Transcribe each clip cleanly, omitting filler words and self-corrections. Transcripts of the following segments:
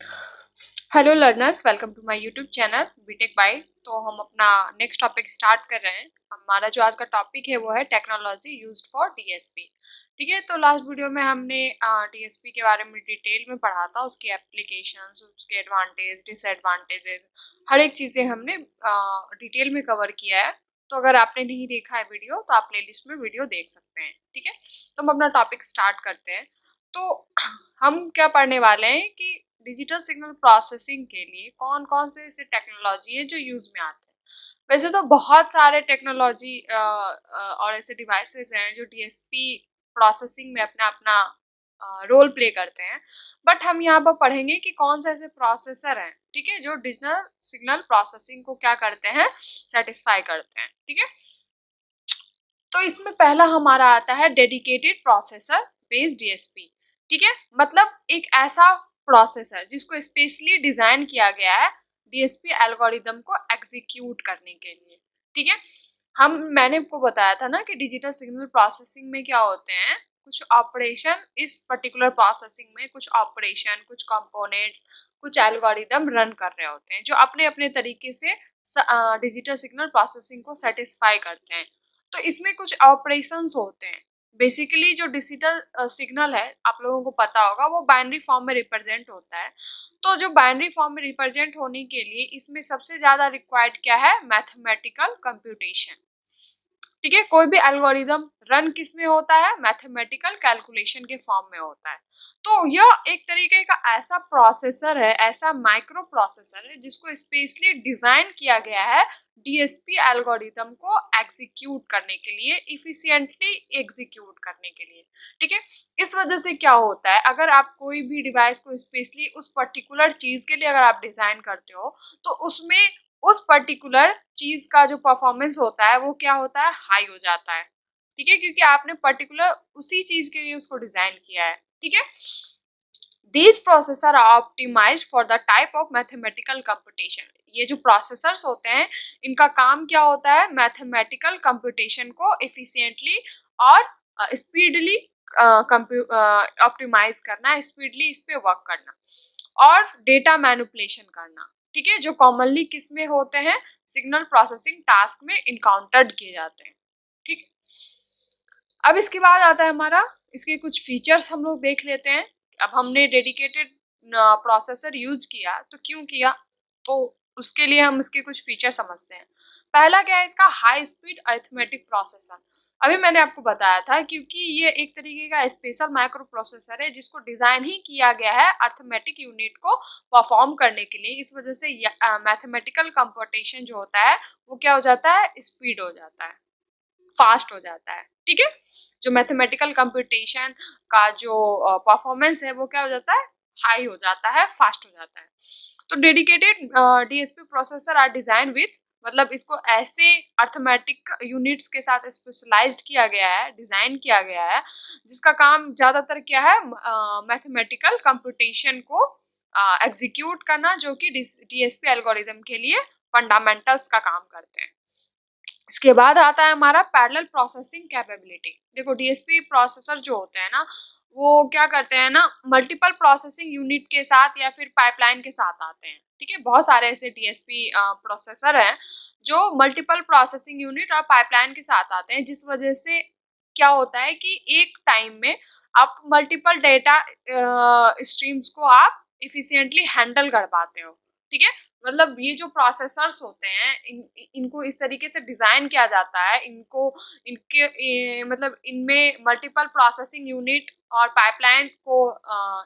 Hello learners, welcome to my YouTube channel BTech by. तो हम अपना नेक्स्ट टॉपिक स्टार्ट कर रहे हैं। हमारा जो आज का टॉपिक है वो है टेक्नोलॉजी यूज्ड फॉर डीएसपी। ठीक है, तो लास्ट वीडियो में हमने डीएसपी के बारे में डिटेल में पढ़ा था, उसके एप्लीकेशंस, उसके एडवांटेज, डिसएडवांटेजेस, हर एक चीज़ें हमने डिटेल में कवर किया है। तो अगर आपने नहीं देखा है वीडियो तो आप प्लेलिस्ट में वीडियो देख सकते हैं। ठीक है, तो हम अपना टॉपिक स्टार्ट करते हैं। तो हम क्या पढ़ने वाले हैं कि डिजिटल सिग्नल प्रोसेसिंग के लिए कौन कौन से ऐसे टेक्नोलॉजी है जो यूज में आते हैं। वैसे तो बहुत सारे टेक्नोलॉजी और ऐसे डिवाइसेस हैं जो डीएसपी प्रोसेसिंग में अपना अपना रोल प्ले करते हैं। बट हम यहाँ पर पढ़ेंगे कि कौन से ऐसे प्रोसेसर हैं, ठीक है, जो डिजिटल सिग्नल प्रोसेसिंग को क्या करते हैं, सेटिस्फाई करते हैं। ठीक है, तो इसमें पहला हमारा आता है डेडिकेटेड प्रोसेसर बेस्ड डीएसपी। ठीक है, मतलब एक ऐसा प्रोसेसर जिसको स्पेशली डिजाइन किया गया है डीएसपी एल्गोरिदम को एग्जीक्यूट करने के लिए। ठीक है, मैंने आपको बताया था ना कि डिजिटल सिग्नल प्रोसेसिंग में क्या होते हैं, कुछ ऑपरेशन, इस पर्टिकुलर प्रोसेसिंग में कुछ ऑपरेशन, कुछ कंपोनेंट्स, कुछ एल्गोरिदम रन कर रहे होते हैं जो अपने अपने तरीके से डिजिटल सिग्नल प्रोसेसिंग को सेटिस्फाई करते हैं। तो इसमें कुछ ऑपरेशंस होते हैं। बेसिकली जो डिजिटल सिग्नल है, आप लोगों को पता होगा, वो बाइनरी फॉर्म में रिप्रेजेंट होता है। तो जो बाइनरी फॉर्म में रिप्रेजेंट होने के लिए इसमें सबसे ज्यादा रिक्वायर्ड क्या है, मैथमेटिकल कंप्यूटेशन। ठीक है, कोई भी एल्गोरिदम रन किस में होता है, मैथमेटिकल कैलकुलेशन के फॉर्म में होता है। तो यह एक तरीके का ऐसा प्रोसेसर है, ऐसा माइक्रो प्रोसेसर है जिसको स्पेशली डिजाइन किया गया है डीएसपी एल्गोरिदम को एग्जीक्यूट करने के लिए, इफिशिएंटली एग्जीक्यूट करने के लिए। ठीक है, इस वजह से क्या होता है, अगर आप कोई भी डिवाइस को स्पेशली उस पर्टिकुलर चीज के लिए अगर आप डिजाइन करते हो तो उसमें उस पर्टिकुलर चीज का जो परफॉर्मेंस होता है वो क्या होता है, हाई हो जाता है। ठीक है, क्योंकि आपने पर्टिकुलर उसी चीज के लिए उसको डिजाइन किया है। ठीक है, these processors are optimized for the type of mathematical computation। ये जो प्रोसेसर्स होते हैं इनका काम क्या होता है, मैथमेटिकल कंप्यूटेशन को एफिशिएंटली और स्पीडली ऑप्टिमाइज करना, स्पीडली इस पे वर्क करना और डेटा मैनिपुलेशन करना। ठीक है, जो कॉमनली किस में होते हैं, सिग्नल प्रोसेसिंग टास्क में इनकाउंटर्ड किए जाते हैं। ठीक है, अब इसके बाद आता है हमारा, इसके कुछ फीचर्स हम लोग देख लेते हैं। अब हमने डेडिकेटेड प्रोसेसर यूज किया तो क्यों किया, तो उसके लिए हम इसके कुछ फीचर समझते हैं। पहला क्या है, इसका हाई स्पीड अरिथमेटिक प्रोसेसर। अभी मैंने आपको बताया था क्योंकि ये एक तरीके का स्पेशल माइक्रो प्रोसेसर है जिसको डिजाइन ही किया गया है अरिथमेटिक यूनिट को परफॉर्म करने के लिए। इस वजह से मैथमेटिकल कंप्यूटेशन जो होता है वो क्या हो जाता है, स्पीड हो जाता है, फास्ट हो जाता है। ठीक है, जो मैथमेटिकल कंप्यूटेशन का जो परफॉर्मेंस है वो क्या हो जाता है, हाई हो जाता है, फास्ट हो जाता है। तो dedicated DSP processor are design with, मतलब इसको ऐसे अर्थमेटिक यूनिट्स के साथ स्पेशलाइज्ड किया गया है, डिजाइन किया गया है, जिसका काम ज्यादातर क्या है, मैथमेटिकल कंप्यूटेशन को एग्जीक्यूट करना, जो कि डीएसपी एल्गोरिदम के लिए फंडामेंटल्स का काम करते हैं। इसके बाद आता है हमारा पैरेलल प्रोसेसिंग कैपेबिलिटी। देखो डीएसपी प्रोसेसर जो होते हैं ना, वो क्या करते हैं ना, मल्टीपल प्रोसेसिंग यूनिट के साथ या फिर पाइपलाइन के साथ आते हैं। ठीक है, बहुत सारे ऐसे डीएसपी प्रोसेसर हैं जो मल्टीपल प्रोसेसिंग यूनिट और पाइपलाइन के साथ आते हैं, जिस वजह से क्या होता है कि एक टाइम में आप मल्टीपल डेटा स्ट्रीम्स को आप इफिशिएंटली हैंडल कर पाते हो। ठीक है, मतलब ये जो प्रोसेसर्स होते हैं इनको इस तरीके से डिजाइन किया जाता है, इनको मतलब इनमें मल्टीपल प्रोसेसिंग यूनिट और पाइपलाइन को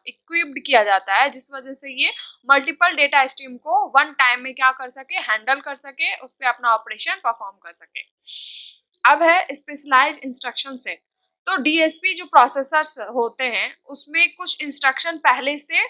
इक्विप्ड किया जाता है, जिस वजह से ये मल्टीपल डेटा स्ट्रीम को वन टाइम में क्या कर सके, हैंडल कर सके, उस पर अपना ऑपरेशन परफॉर्म कर सके। अब है स्पेशलाइज्ड इंस्ट्रक्शन सेट। तो डीएसपी जो प्रोसेसर्स होते हैं उसमें कुछ इंस्ट्रक्शन पहले से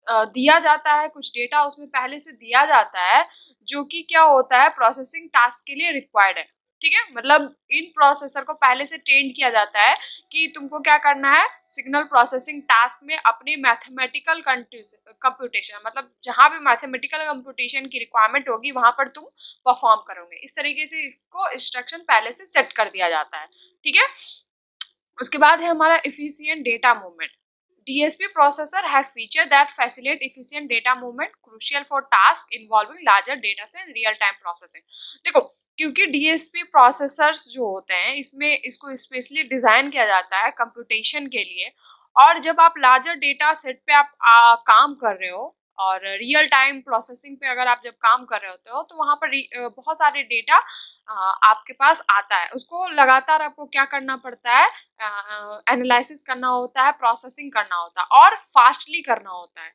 दिया जाता है, कुछ डेटा उसमें पहले से दिया जाता है, जो कि क्या होता है, प्रोसेसिंग टास्क के लिए रिक्वायर्ड है। ठीक है, मतलब इन प्रोसेसर को पहले से ट्रेन किया जाता है कि तुमको क्या करना है, सिग्नल प्रोसेसिंग टास्क में अपनी मैथमेटिकल कंप्यूटेशन, मतलब जहां भी मैथमेटिकल कंप्यूटेशन की रिक्वायरमेंट होगी वहां पर तुम परफॉर्म करोगे। इस तरीके से इसको इंस्ट्रक्शन पहले से सेट कर दिया जाता है। ठीक है, उसके बाद है हमारा efficient data movement. DSP processor have feature that facilitate efficient data movement crucial for task involving larger data से real time processing। देखो, क्योंकि DSP processors जो होते हैं इसमें इसको स्पेशली डिजाइन किया जाता है कंप्यूटेशन के लिए, और जब आप लार्जर डेटा सेट पे आप काम कर रहे हो और रियल टाइम प्रोसेसिंग पे अगर आप जब काम कर रहे होते हो तो वहाँ पर बहुत सारे डेटा आपके पास आता है, उसको लगातार आपको क्या करना पड़ता है, एनालिसिस करना होता है, प्रोसेसिंग करना होता है और फास्टली करना होता है,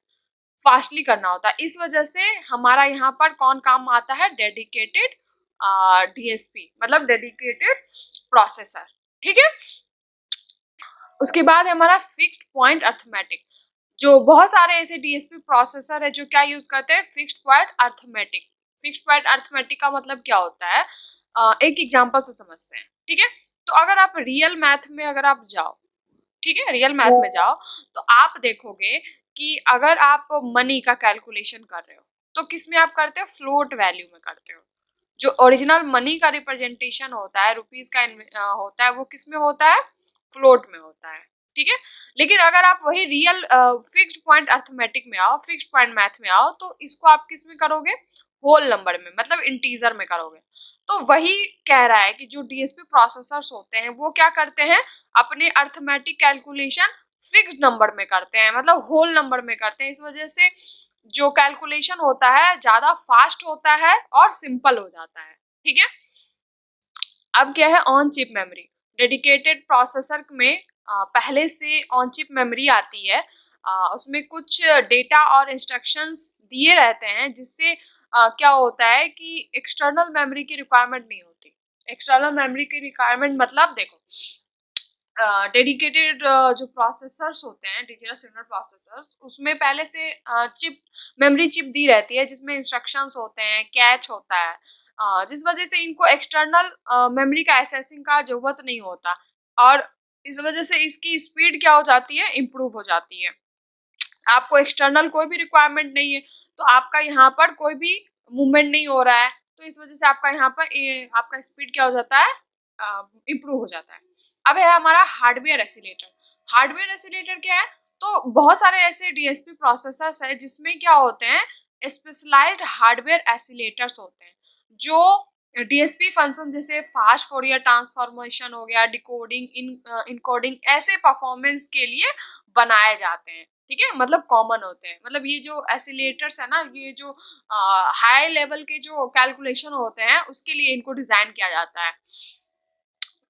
फास्टली करना होता है। इस वजह से हमारा यहाँ पर कौन काम आता है, डेडिकेटेड डीएसपी मतलब डेडिकेटेड प्रोसेसर। ठीक है, उसके बाद है हमारा फिक्स्ड पॉइंट अर्थमेटिक। जो बहुत सारे ऐसे डीएसपी प्रोसेसर है जो क्या यूज करते हैं, fixed point arithmetic. Fixed point arithmetic का मतलब क्या होता है, एक एग्जांपल से समझते हैं। ठीक है, तो अगर आप रियल मैथ में अगर आप जाओ, ठीक है, रियल मैथ में जाओ तो आप देखोगे कि अगर आप मनी का कैलकुलेशन कर रहे हो तो किस में आप करते हो, फ्लोट वैल्यू में करते हो। जो ओरिजिनल मनी का रिप्रेजेंटेशन होता है, रुपीस का होता है, वो किस में होता है, फ्लोट में होता है। ठीक है, लेकिन अगर आप वही रियल फिक्स्ड पॉइंट अर्थमेटिक में आओ, फिक्स्ड पॉइंट मैथ में आओ, तो इसको आप किस में करोगे, होल नंबर में मतलब इंटीजर में करोगे। तो वही कह रहा है कि जो डीएसपी प्रोसेसर्स होते हैं वो क्या करते हैं, अपने अर्थमेटिक कैलकुलेशन फिक्स्ड नंबर में करते हैं, मतलब होल नंबर में करते हैं। इस वजह से जो कैलकुलेशन होता है ज्यादा फास्ट होता है और सिंपल हो जाता है। ठीक है, अब क्या है, on chip memory. Dedicated processor में पहले से ऑन चिप मेमोरी आती है, उसमें कुछ डेटा और इंस्ट्रक्शंस दिए रहते हैं जिससे क्या होता है कि एक्सटर्नल मेमोरी की रिक्वायरमेंट नहीं होती। एक्सटर्नल मेमोरी की रिक्वायरमेंट मतलब देखो, डेडिकेटेड जो प्रोसेसर्स होते हैं, डिजिटल सिग्नल प्रोसेसर्स, उसमें पहले से चिप मेमोरी चिप दी रहती है जिसमें इंस्ट्रक्शंस होते हैं, कैच होता है, जिस वजह से इनको एक्सटर्नल मेमोरी का एक्सेसिंग का जरूरत नहीं होता, और इस वजह से इसकी स्पीड क्या हो जाती है, इम्प्रूव हो जाती है। आपको एक्सटर्नल कोई भी रिक्वायरमेंट नहीं है तो आपका यहाँ पर कोई भी मूवमेंट नहीं हो रहा है, तो इस वजह से आपका यहाँ पर आपका स्पीड क्या हो जाता है, इम्प्रूव हो जाता है। अब है हमारा हार्डवेयर एसिलेटर। हार्डवेयर एसिलेटर क्या है, तो बहुत सारे ऐसे डीएसपी प्रोसेसर्स है जिसमें क्या होते हैं, स्पेशलाइज्ड हार्डवेयर एसिलेटर्स होते हैं जो डीएसपी फंक्शन जैसे फास्ट फोरियर ट्रांसफॉर्मेशन हो गया, डिकोडिंग, इनकोडिंग, ऐसे परफॉर्मेंस के लिए बनाए जाते हैं। ठीक है, मतलब कॉमन होते हैं, मतलब ये जो एसिलेटर्स है ना, ये जो हाई लेवल के जो कैलकुलेशन होते हैं उसके लिए इनको डिजाइन किया जाता है।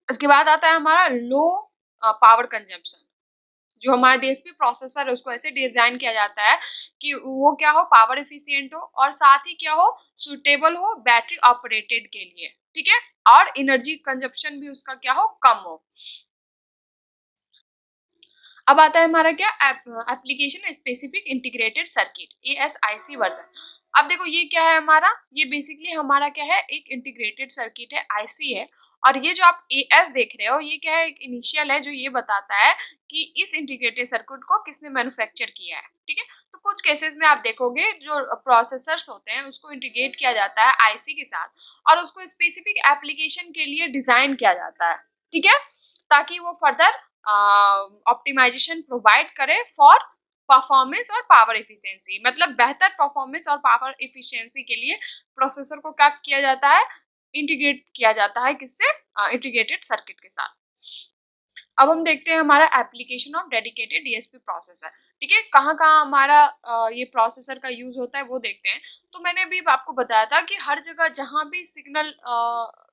उसके बाद आता है हमारा लो पावर कंजम्पशन। जो हमारा डीएसपी प्रोसेसर है उसको ऐसे डिजाइन किया जाता है कि वो क्या हो, पावर एफिशिएंट हो और साथ ही क्या हो, सुटेबल हो बैटरी ऑपरेटेड के लिए। ठीक है, और एनर्जी कंजप्शन भी उसका क्या हो, कम हो। अब आता है हमारा क्या, application specific integrated circuit, ASIC version. अब देखो ये क्या है हमारा, ये बेसिकली हमारा क्या है, एक इंटीग्रेटेड सर्किट है, आईसी है। और ये जो आप एएस देख रहे हो ये क्या है, एक इनिशियल है जो ये बताता है कि इस इंटीग्रेटेड सर्किट को किसने मैन्युफैक्चर किया है। ठीक है, तो कुछ केसेस में आप देखोगे जो प्रोसेसर्स होते हैं उसको इंटीग्रेट किया जाता है आईसी के साथ और उसको स्पेसिफिक एप्लीकेशन के लिए डिजाइन किया जाता है। ठीक है, ताकि वो फर्दर ऑप्टिमाइजेशन प्रोवाइड करे फॉर परफॉर्मेंस और पावर एफिशिएंसी, मतलब बेहतर परफॉर्मेंस और पावर एफिशिएंसी के लिए प्रोसेसर को क्या किया जाता है, इंटीग्रेट किया जाता है, किससे, इंटीग्रेटेड सर्किट के साथ। अब हम देखते हैं हमारा application of dedicated DSP processor. ठीक है, कहाँ कहाँ हमारा ये प्रोसेसर का यूज होता है वो देखते हैं। तो मैंने अभी आपको बताया था कि हर जगह जहाँ भी सिग्नल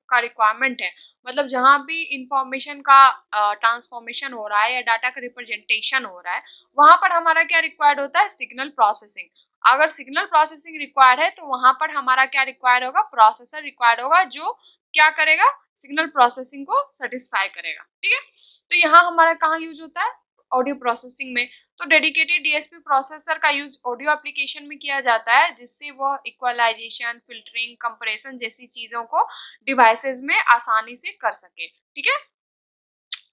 का रिक्वायरमेंट है, मतलब जहाँ भी इंफॉर्मेशन का ट्रांसफॉर्मेशन हो रहा है या डाटा का रिप्रेजेंटेशन हो रहा है, वहाँ पर हमारा क्या रिक्वायर्ड होता है, सिग्नल प्रोसेसिंग। अगर सिग्नल प्रोसेसिंग रिक्वायर्ड है तो वहाँ पर हमारा क्या रिक्वायर्ड होगा, प्रोसेसर रिक्वायर्ड होगा जो क्या करेगा, सिग्नल प्रोसेसिंग को सेटिस्फाई करेगा। ठीक है, तो यहाँ हमारा कहाँ यूज होता है, ऑडियो प्रोसेसिंग में। तो डेडिकेटेड डीएसपी प्रोसेसर का यूज ऑडियो एप्लीकेशन में किया जाता है जिससे वह इक्वलाइजेशन, फिल्टरिंग, कंप्रेशन जैसी चीजों को डिवाइसेस में आसानी से कर सके। ठीक है,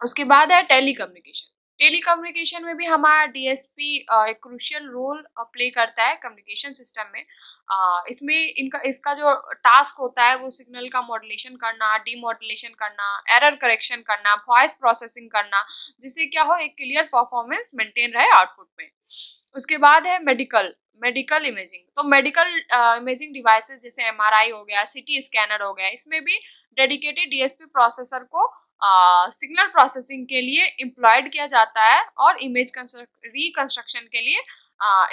उसके बाद है टेलीकम्युनिकेशन। टेलीकम्युनिकेशन में भी हमारा डीएसपी एक क्रूशियल रोल प्ले करता है कम्युनिकेशन सिस्टम में। इसमें इसका जो टास्क होता है वो सिग्नल का मॉड्यूलेशन करना, डीमॉड्यूलेशन करना, एरर करेक्शन करना, वॉइस प्रोसेसिंग करना, जिससे क्या हो एक क्लियर परफॉर्मेंस मेंटेन रहे आउटपुट में। उसके बाद है मेडिकल इमेजिंग। तो मेडिकल इमेजिंग डिवाइसेस जैसे एमआरआई हो गया, सीटी स्कैनर हो गया, इसमें भी डेडिकेटेड डीएसपी प्रोसेसर को सिग्नल प्रोसेसिंग के लिए एम्प्लॉयड किया जाता है और इमेज रिकंस्ट्रक्शन के लिए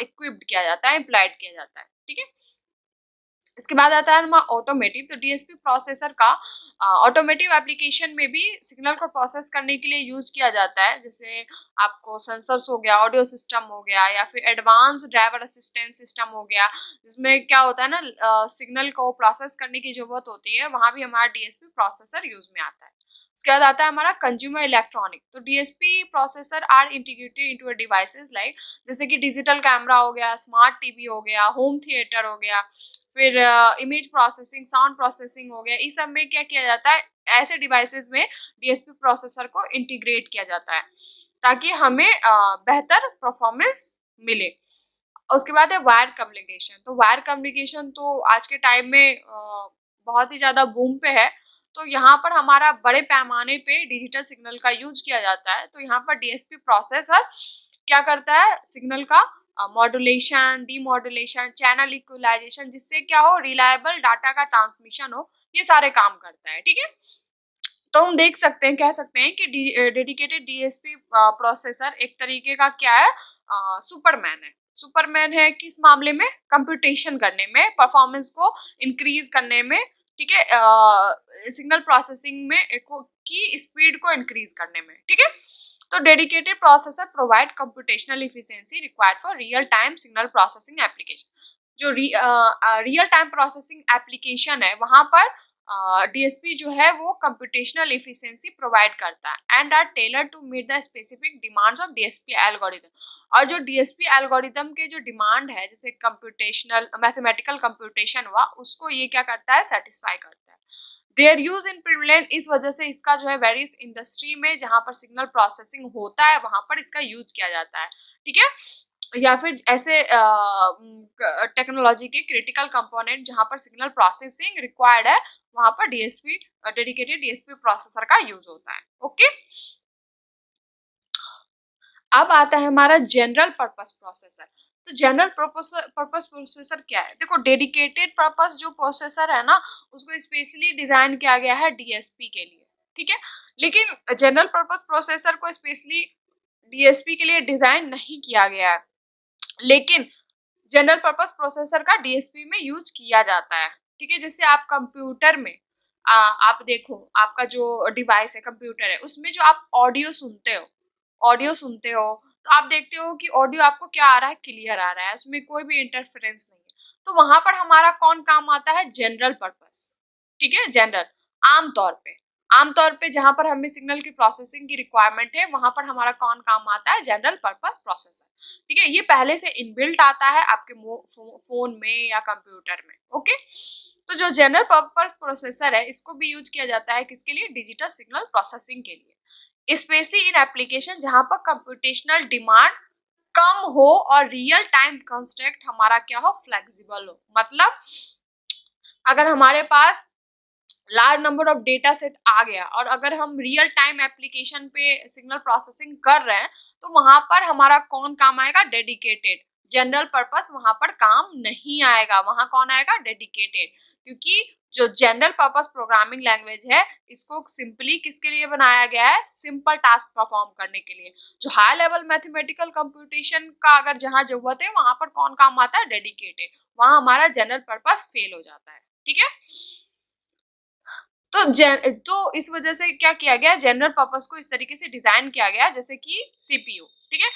इक्विप्ड किया जाता है, एम्प्लॉयड किया जाता है। ठीक है, इसके बाद आता है हमारा ऑटोमेटिव। तो डीएसपी प्रोसेसर का ऑटोमेटिव एप्लीकेशन में भी सिग्नल को प्रोसेस करने के लिए यूज किया जाता है। जैसे आपको सेंसर्स हो गया, ऑडियो सिस्टम हो गया, या फिर एडवांस ड्राइवर असिस्टेंस सिस्टम हो गया, जिसमें क्या होता है ना, सिग्नल को प्रोसेस करने की जरूरत होती है, वहां भी हमारा डीएसपी प्रोसेसर यूज में आता है। उसके बाद आता है हमारा कंज्यूमर इलेक्ट्रॉनिक। तो DSP processor are integrated into a devices like, जैसे कि डिजिटल कैमरा हो गया, स्मार्ट टीवी हो गया, होम थिएटर हो गया, फिर इमेज प्रोसेसिंग, साउंड प्रोसेसिंग हो गया। इस सब में क्या किया जाता है, ऐसे डिवाइसेस में डीएसपी प्रोसेसर को इंटीग्रेट किया जाता है ताकि हमें बेहतर परफॉर्मेंस मिले। उसके बाद है वायर कम्युनिकेशन। तो वायर कम्युनिकेशन तो आज के टाइम में बहुत ही ज्यादा बूम पे है। तो यहाँ पर हमारा बड़े पैमाने पे डिजिटल सिग्नल का यूज किया जाता है। तो यहाँ पर डीएसपी प्रोसेसर क्या करता है, सिग्नल का मॉड्यूलेशन, डीमॉड्यूलेशन, चैनल इक्वलाइजेशन, जिससे क्या हो, रिलायबल डाटा का ट्रांसमिशन हो, ये सारे काम करता है। ठीक है, तो हम देख सकते हैं, कह सकते हैं कि डेडिकेटेड डीएसपी प्रोसेसर एक तरीके का क्या है, सुपरमैन है। सुपरमैन है किस मामले में, कंप्यूटेशन करने में, परफॉर्मेंस को इंक्रीज करने में। ठीक है, सिग्नल प्रोसेसिंग में की स्पीड को इंक्रीज करने में। ठीक है, तो dedicated processor provide computational efficiency required for real time signal processing application. जो रियल टाइम प्रोसेसिंग एप्लीकेशन है, वहां पर डीएसपी जो है वो कंप्यूटेशनल इफिशिएंसी प्रोवाइड करता है and are tailor to meet the specific demands of DSP algorithm. और जो डीएसपी एल्गोरिथम के जो डिमांड है, जैसे कंप्यूटेशनल मैथमेटिकल कंप्यूटेशन हुआ, उसको ये क्या करता है, सेटिस्फाई करता है। देयर यूज इन प्रिविलेंस, इस वजह से इसका जो है वेरियस इंडस्ट्री में जहां पर सिग्नल प्रोसेसिंग होता है वहां पर इसका यूज किया जाता है। ठीक है, या फिर ऐसे टेक्नोलॉजी के क्रिटिकल कंपोनेंट जहां पर सिग्नल प्रोसेसिंग रिक्वायर्ड है, वहां पर डीएसपी डेडिकेटेड डीएसपी प्रोसेसर का यूज होता है। ओके, अब आता है हमारा जनरल पर्पस प्रोसेसर। तो जनरल पर्पस प्रोसेसर क्या है, देखो डेडिकेटेड पर्पस जो प्रोसेसर है ना, उसको स्पेशली डिजाइन किया गया है डीएसपी के लिए। ठीक है, लेकिन जनरल पर्पस प्रोसेसर को स्पेशली डीएसपी के लिए डिजाइन नहीं किया गया है, लेकिन जनरल पर्पस प्रोसेसर का डीएसपी में यूज किया जाता है। ठीक है, जैसे आप कंप्यूटर में आप देखो, आपका जो डिवाइस है, कंप्यूटर है, उसमें जो आप ऑडियो सुनते हो तो आप देखते हो कि ऑडियो आपको क्या आ रहा है, क्लियर आ रहा है, उसमें कोई भी इंटरफेरेंस नहीं है। तो वहां पर हमारा कौन काम आता है, जनरल पर्पस। ठीक है, जनरल, आमतौर पे जहां पर हमें सिग्नल की प्रोसेसिंग की रिक्वायरमेंट है, वहां पर हमारा कौन काम आता है, जनरल पर्पस प्रोसेसर। ठीक है, ये पहले से इनबिल्ट आता है आपके फोन में या कंप्यूटर में। ओके, तो जो जनरल पर्पस प्रोसेसर है, इसको भी यूज किया जाता है किसके लिए, डिजिटल सिग्नल प्रोसेसिंग के लिए, स्पेशली इन एप्लीकेशन जहां पर कंप्यूटेशनल डिमांड कम हो और रियल टाइम कंस्ट्रक्ट हमारा क्या हो, फ्लेक्सिबल हो। मतलब अगर हमारे पास large number of data set आ गया और अगर हम रियल टाइम एप्लीकेशन पे सिग्नल प्रोसेसिंग कर रहे हैं, तो वहां पर हमारा कौन काम आएगा, डेडिकेटेड। जनरल पर्पस वहां पर काम नहीं आएगा, वहां कौन आएगा, डेडिकेटेड। क्योंकि जो जनरल पर्पस प्रोग्रामिंग लैंग्वेज है, इसको सिंपली किसके लिए बनाया गया है, सिंपल टास्क परफॉर्म करने के लिए। जो हाई लेवल मैथमेटिकल कंप्यूटेशन का अगर जहां जरूरत है, वहां पर कौन काम आता है, डेडिकेटेड। वहां हमारा जनरल पर्पस फेल हो जाता है। ठीक है, तो इस वजह से क्या किया गया, जनरल पर्पस को इस तरीके से डिजाइन किया गया, जैसे कि सीपीयू। ठीक है,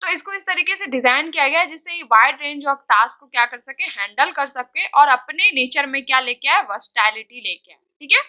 तो इसको इस तरीके से डिजाइन किया गया जिससे ये वाइड रेंज ऑफ टास्क को क्या कर सके, हैंडल कर सके, और अपने नेचर में क्या लेके आए, वर्सटैलिटी लेके आए। ठीक है,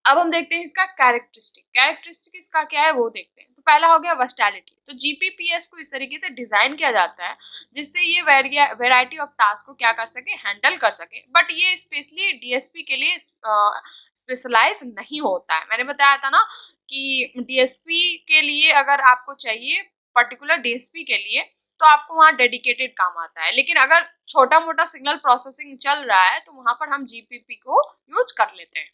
अब हम देखते हैं इसका कैरेक्टरिस्टिक इसका क्या है वो देखते हैं। तो पहला हो गया वर्सटैलिटी। तो जीपीपीएस को इस तरीके से डिजाइन किया जाता है जिससे ये वेराइटी ऑफ टास्क को क्या कर सके, हैंडल कर सके। बट ये स्पेशली डीएसपी के लिए स्पेशलाइज नहीं होता है। मैंने बताया था ना कि डीएसपी के लिए अगर आपको चाहिए पर्टिकुलर डीएसपी के लिए तो आपको वहाँ डेडिकेटेड काम आता है, लेकिन अगर छोटा मोटा सिग्नल प्रोसेसिंग चल रहा है तो वहां पर हम जीपीपी को यूज कर लेते हैं।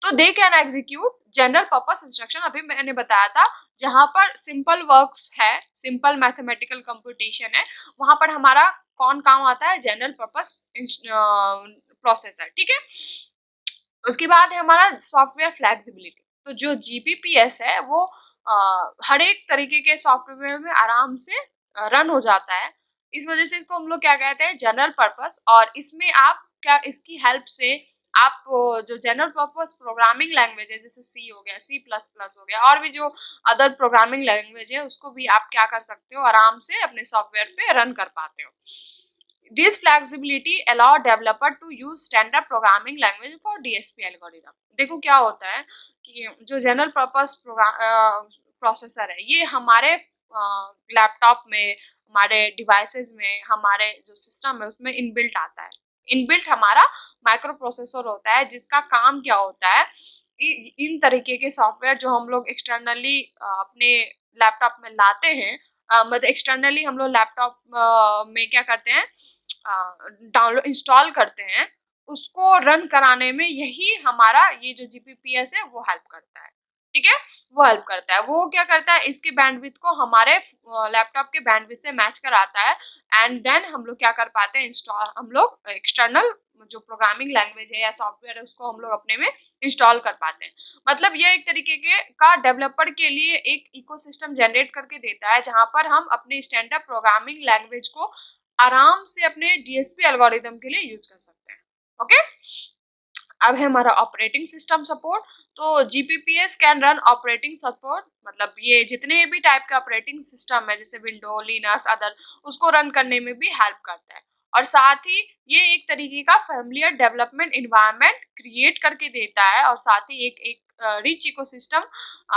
तो they can execute general purpose instruction, अभी मैंने बताया था जहां पर सिंपल वर्क्स है, सिंपल मैथमेटिकल कंप्यूटेशन है, वहां पर हमारा कौन काम आता है, जनरल पर्पस प्रोसेसर। ठीक है, उसके बाद है हमारा सॉफ्टवेयर फ्लेक्सिबिलिटी। तो जो जीपीपीएस है वो हर एक तरीके के सॉफ्टवेयर में आराम से रन हो जाता है। इस वजह से इसको हम लोग क्या कहते हैं, जनरल पर्पस। और इसमें आप क्या, इसकी हेल्प से आप जो जनरल पर्पस प्रोग्रामिंग लैंग्वेज है जैसे सी हो गया, सी प्लस प्लस हो गया, और भी जो अदर प्रोग्रामिंग लैंग्वेज है उसको भी आप क्या कर सकते हो, आराम से अपने सॉफ्टवेयर पे रन कर पाते हो। This flexibility allow developer to use standard programming language for DSP algorithm। देखो क्या होता है कि जो जनरल पर्पस प्रोसेसर है ये हमारे लैपटॉप में, हमारे डिवाइसेस में, हमारे जो सिस्टम है उसमें इनबिल्ट आता है। इनबिल्ट हमारा माइक्रो प्रोसेसर होता है जिसका काम क्या होता है, इन तरीके के सॉफ्टवेयर जो हम लोग एक्सटर्नली अपने लैपटॉप में लाते हैं, मतलब एक्सटर्नली हम लोग लैपटॉप में क्या करते हैं, डाउनलोड इंस्टॉल करते हैं, उसको रन कराने में यही हमारा ये जो जीपीपीएस है वो हेल्प करता है। ठीक है, वो हेल्प करता है। वो क्या करता है, इसके बैंडविड्थ को हमारे लैपटॉप के बैंडविड्थ से मैच कराता है, एंड देन हम लोग क्या कर पाते हैं, इंस्टॉल, हम लोग एक्सटर्नल जो प्रोग्रामिंग लैंग्वेज है या सॉफ्टवेयर है उसको हम लोग अपने में इंस्टॉल कर पाते हैं। मतलब ये एक तरीके के का डेवलपर के लिए एक इकोसिस्टम जनरेट करके देता है जहां पर हम अपने स्टैंडर्ड प्रोग्रामिंग लैंग्वेज को आराम से अपने डीएसपी एल्गोरिथम के लिए यूज कर सकते हैं। ओके, अब है हमारा ऑपरेटिंग सिस्टम सपोर्ट। तो जीपीपीएस कैन रन ऑपरेटिंग सपोर्ट, मतलब ये जितने भी टाइप के ऑपरेटिंग सिस्टम है जैसे विंडो, लिनक्स, अदर, उसको रन करने में भी हेल्प करता है। और साथ ही ये एक तरीके का फैमिलियर डेवलपमेंट इन्वायरमेंट क्रिएट करके देता है, और साथ ही एक रिच इकोसिस्टम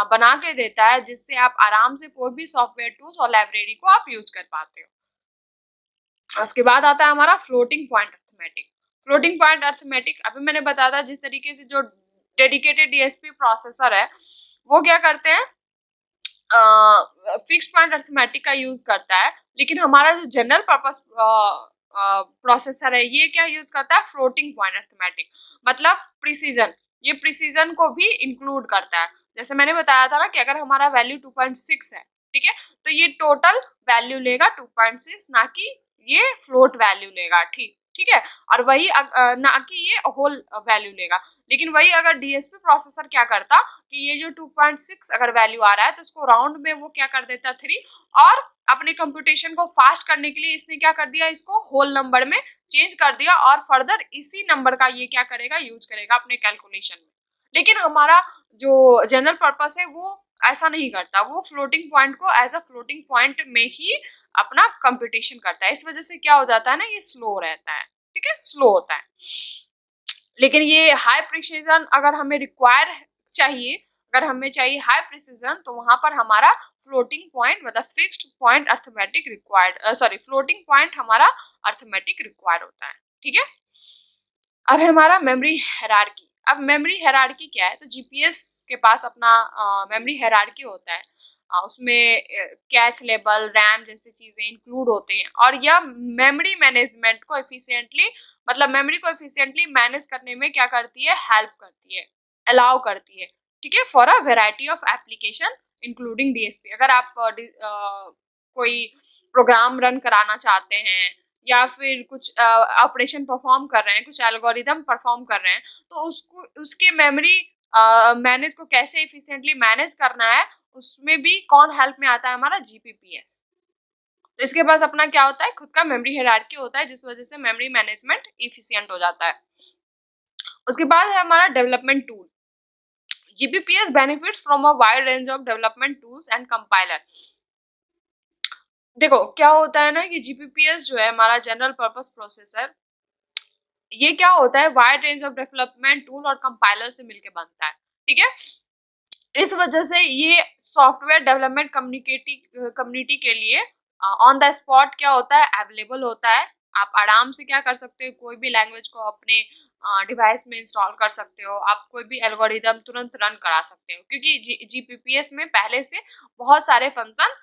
बना के देता है जिससे आप आराम से कोई भी सॉफ्टवेयर टूल्स और लाइब्रेरी को आप यूज कर पाते हो। उसके बाद आता है हमारा floating point arithmetic. Floating point arithmetic अभी मैंने बताया था, जिस तरीके से जो डेडिकेटेड डीएसपी प्रोसेसर है वो क्या करते हैं, फिक्स्ड पॉइंट अर्थमेटिक का यूज करता है, लेकिन हमारा जो जनरल पर्पस प्रोसेसर है ये क्या यूज करता है, फ्लोटिंग पॉइंट अर्थमेटिक। मतलब प्रिसीजन, ये प्रिसीजन को भी इंक्लूड करता है। जैसे मैंने बताया था ना कि अगर हमारा वैल्यू 2.6 है, ठीक है, तो ये टोटल वैल्यू लेगा 2.6, ना कि ये फ्लोट वैल्यू लेगा। ठीक ठीक है, और वही ना कि ये होल वैल्यू लेगा। लेकिन वही अगर डीएसपी प्रोसेसर क्या करता कि ये जो 2.6 अगर वैल्यू आ रहा है तो उसको राउंड में वो क्या कर देता 3, और अपने कंप्यूटेशन को फास्ट करने के लिए इसने क्या कर दिया, इसको होल नंबर में चेंज कर दिया, और फर्दर इसी नंबर का ये क्या करेगा, यूज करेगा अपने कैलकुलेशन में। लेकिन हमारा जो जनरल पर्पस है वो ऐसा नहीं करता, वो फ्लोटिंग पॉइंट को एज अ फ्लोटिंग पॉइंट में ही अपना कंप्यूटेशन करता है। इस वजह से क्या हो जाता है ना, ये स्लो रहता है। ठीक है, स्लो होता है। लेकिन ये हाई प्रिसीजन अगर हमें रिक्वायर चाहिए, अगर हमें चाहिए हाई प्रिसीजन, तो वहां पर हमारा फ्लोटिंग पॉइंट मतलब fixed point arithmetic required, sorry, floating point हमारा अर्थमेटिक रिक्वायर्ड होता है। ठीक है, अब है हमारा मेमोरी हायरार्की। अब मेमोरी हायरार्की क्या है, तो जीपीएस के पास अपना मेमोरी हायरार्की होता है। उसमें कैच लेवल, रैम जैसी चीजें इंक्लूड होते हैं, और यह मेमोरी मैनेजमेंट को एफिशिएंटली, मतलब मेमोरी को एफिशिएंटली मैनेज करने में क्या करती है, हेल्प करती है, अलाउ करती है। ठीक है, for a variety of application including DSP. अगर आप कोई प्रोग्राम रन कराना चाहते हैं या फिर कुछ ऑपरेशन परफॉर्म कर रहे हैं, कुछ एल्गोरिदम परफॉर्म कर रहे हैं, तो उसको उसके मेमोरी मैनेज को कैसे एफिशिएंटली मैनेज करना है, उसमें भी कौन हेल्प में आता है, हमारा जीपीपीएस। तो इसके पास अपना क्या होता है, खुद का मेमोरी हायरार्की होता है, जिस वजह से मेमोरी मैनेजमेंट एफिशिएंट हो जाता है। उसके बाद है हमारा development tool. GPPs benefits from a wide range of development tools and compiler. देखो क्या होता है ना कि जीपीपीएस जो है हमारा जनरल पर्पस प्रोसेसर, ये क्या होता है, wide range of development tool और कंपाइलर से मिलके बनता है। ठीक है, इस वजह से ये सॉफ्टवेयर डेवलपमेंट कम्युनिटी के लिए ऑन द स्पॉट क्या होता है, अवेलेबल होता है। आप आराम से क्या कर सकते हो, कोई भी लैंग्वेज को अपने डिवाइस में इंस्टॉल कर सकते हो, आप कोई भी एल्गोरिदम तुरंत रन करा सकते हो, क्योंकि जीपीपीएस में पहले से बहुत सारे फंक्शन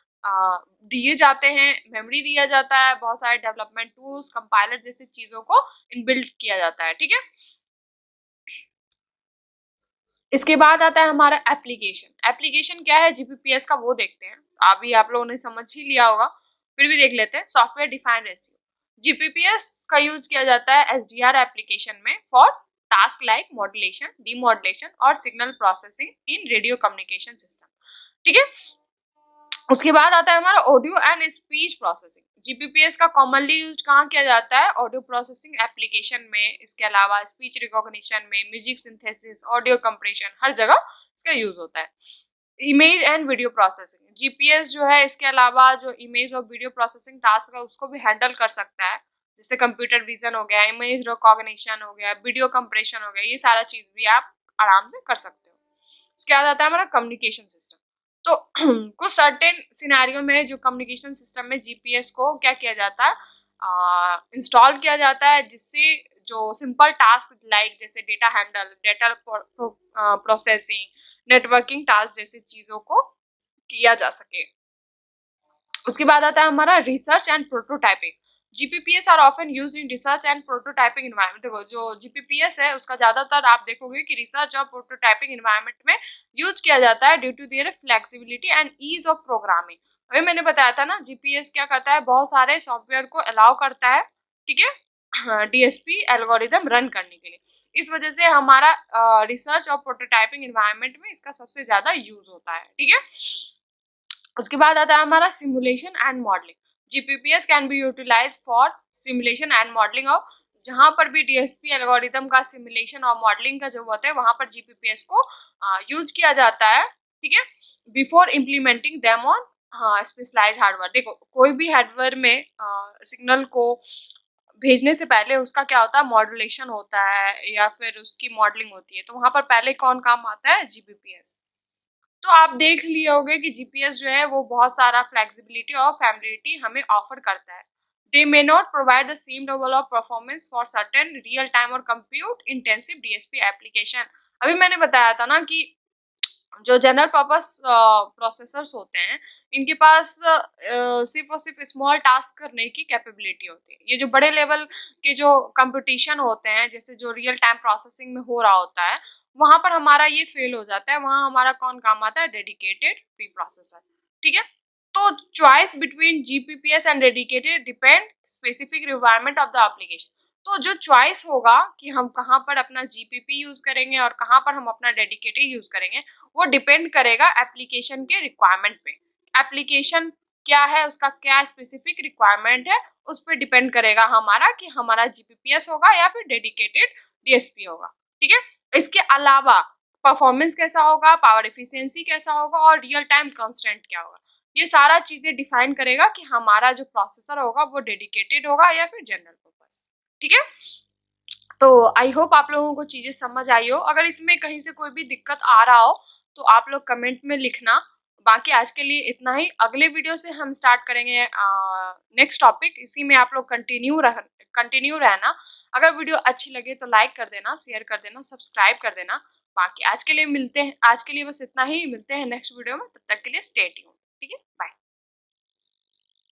दिए जाते हैं, मेमोरी दिया जाता है, बहुत सारे डेवलपमेंट टूल्स, कंपाइलर जैसी चीजों को इनबिल्ट किया जाता है, ठीक है। इसके बाद आता है हमारा एप्लीकेशन। एप्लीकेशन क्या है जीपीपीएस का वो देखते हैं। अभी आप लोगों ने समझ ही लिया होगा, फिर भी देख लेते हैं। सॉफ्टवेयर डिफाइंड रेशियो, जीपीपीएस का यूज किया जाता है एसडीआर एप्लीकेशन में for task like modulation, demodulation और signal processing in radio communication system, ठीक है। उसके बाद आता है हमारा audio and speech processing. GPPs का कॉमनली यूज कहाँ किया जाता है, ऑडियो प्रोसेसिंग एप्लीकेशन में, इसके अलावा स्पीच रिकॉग्निशन में, म्यूजिक सिंथेसिस, ऑडियो कंप्रेशन, हर जगह इसका यूज होता है। Image and video processing, GPS जो है इसके अलावा जो इमेज और वीडियो प्रोसेसिंग टास्क है उसको भी हैंडल कर सकता है, जैसे कंप्यूटर विजन हो गया, इमेज रिकॉग्निशन हो गया, वीडियो कंप्रेशन हो गया, ये सारा चीज भी आप आराम से कर सकते हो। उसके बाद आता है हमारा कम्युनिकेशन सिस्टम। तो कुछ सर्टेन सिनेरियो में जो कम्युनिकेशन सिस्टम में जीपीएस को क्या किया जाता है, इंस्टॉल किया जाता है, जिससे जो सिंपल टास्क लाइक जैसे data handle, data processing, networking task जैसी चीजों को किया जा सके। उसके बाद आता है हमारा research and prototyping. GPPs are often used in research and prototyping environment. देखो जो जीपीपीएस है उसका ज्यादातर आप देखोगे कि रिसर्च और प्रोटोटाइपिंग एनवायरनमेंट में यूज किया जाता है due to their flexibility and ease of programming. अभी मैंने बताया था ना, जीपीएस क्या करता है, बहुत सारे सॉफ्टवेयर को अलाउ करता है, ठीक है, डीएसपी एल्गोरिदम रन करने के लिए। इस वजह से हमारा रिसर्च और प्रोटोटाइपिंग एनवायरनमेंट में इसका सबसे ज्यादा यूज होता है, ठीक है। उसके बाद आता है हमारा simulation and modelling. GPPs can be utilize for simulation and modelling of, जहां पर भी डीएसपी एल्गोरिदम का सिमुलेशन और मॉडलिंग का जरूरत है वहां पर जीपीपीएस को यूज किया जाता है, ठीक है, before implementing them on specialize hardware. देखो कोई भी हार्डवेयर में सिग्नल को भेजने से पहले उसका क्या होता है, मॉड्यूलेशन होता है या फिर उसकी मॉडलिंग होती है, तो वहां पर पहले कौन काम आता है, जीपीपीएस। तो आप देख लिए होंगे कि जीपीएस जो है वो बहुत सारा फ्लेक्सिबिलिटी और फैमिलिटी हमें ऑफर करता है। They may not provide the same level of performance for certain real time और कंप्यूट इंटेंसिव डीएसपी एप्लीकेशन। अभी मैंने बताया था ना कि जो जनरल पर्पस प्रोसेसर्स होते हैं इनके पास सिर्फ और सिर्फ स्मॉल टास्क करने की कैपेबिलिटी होती है। ये जो बड़े लेवल के जो कंपटीशन होते हैं, जैसे जो रियल टाइम प्रोसेसिंग में हो रहा होता है, वहां पर हमारा ये फेल हो जाता है। वहां हमारा कौन काम आता है, डेडिकेटेड प्री प्रोसेसर, ठीक है। तो choice between GPPs and dedicated depend specific requirement of the application. तो जो चॉइस होगा कि हम कहाँ पर अपना जीपीपी यूज करेंगे और कहाँ पर हम अपना डेडिकेटेड यूज करेंगे, वो डिपेंड करेगा एप्लीकेशन के रिक्वायरमेंट पे। एप्लीकेशन क्या है, उसका क्या स्पेसिफिक रिक्वायरमेंट है, उस पर डिपेंड करेगा हमारा कि हमारा जीपीपीएस होगा या फिर डेडिकेटेड डीएसपी होगा, ठीक है। इसके अलावा परफॉर्मेंस कैसा होगा, पावर एफिशिएंसी कैसा होगा और रियल टाइम कंस्टेंट क्या होगा, ये सारा चीजें डिफाइन करेगा कि हमारा जो प्रोसेसर होगा वो डेडिकेटेड होगा या फिर जनरल पर्पस, ठीक है। तो आई होप आप लोगों को चीजें समझ आई हो। अगर इसमें कहीं से कोई भी दिक्कत आ रहा हो तो आप लोग कमेंट में लिखना। बाकी आज के लिए इतना ही। अगले वीडियो से हम स्टार्ट करेंगे नेक्स्ट टॉपिक। इसी में आप लोग कंटिन्यू रहना। अगर वीडियो अच्छी लगे तो लाइक कर देना, शेयर कर देना, सब्सक्राइब कर देना। बाकी आज के लिए बस इतना ही। मिलते हैं नेक्स्ट वीडियो में, तब तक के लिए स्टे ट्यून्ड।